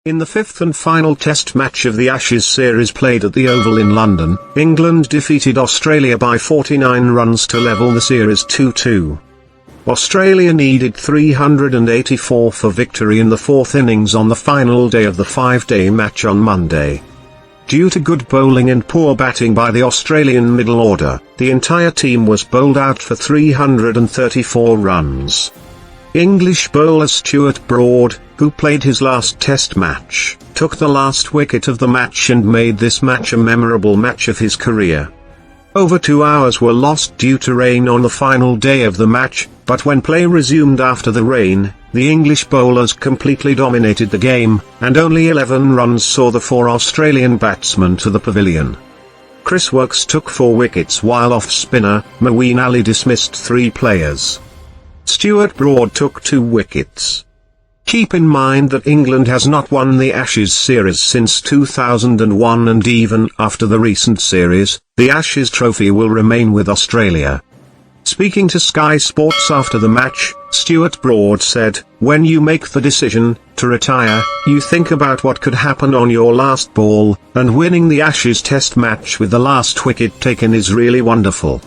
In the fifth and final Test match of the Ashes series played at the Oval in London, England defeated Australia by 49 runs to level the series 2-2. Australia needed 384 for victory in the fourth innings on the final day of the five-day match on Monday. Due to good bowling and poor batting by the Australian middle order, the entire team was bowled out for 334 runs. English bowler Stuart Broad, who played his last Test match, took the last wicket of the match and made this match a memorable match of his career. Over 2 hours were lost due to rain on the final day of the match, but when play resumed after the rain, the English bowlers completely dominated the game, and only 11 runs saw the 4 Australian batsmen to the pavilion. Woakes took 4 wickets while off-spinner Moeen Ali dismissed 3 players. Stuart Broad took 2 wickets. Keep in mind that England has not won the Ashes series since 2001, and even after the recent series, the Ashes trophy will remain with Australia. Speaking to Sky Sports after the match, Stuart Broad said, "When you make the decision to retire, you think about what could happen on your last ball, and winning the Ashes Test match with the last wicket taken is really wonderful.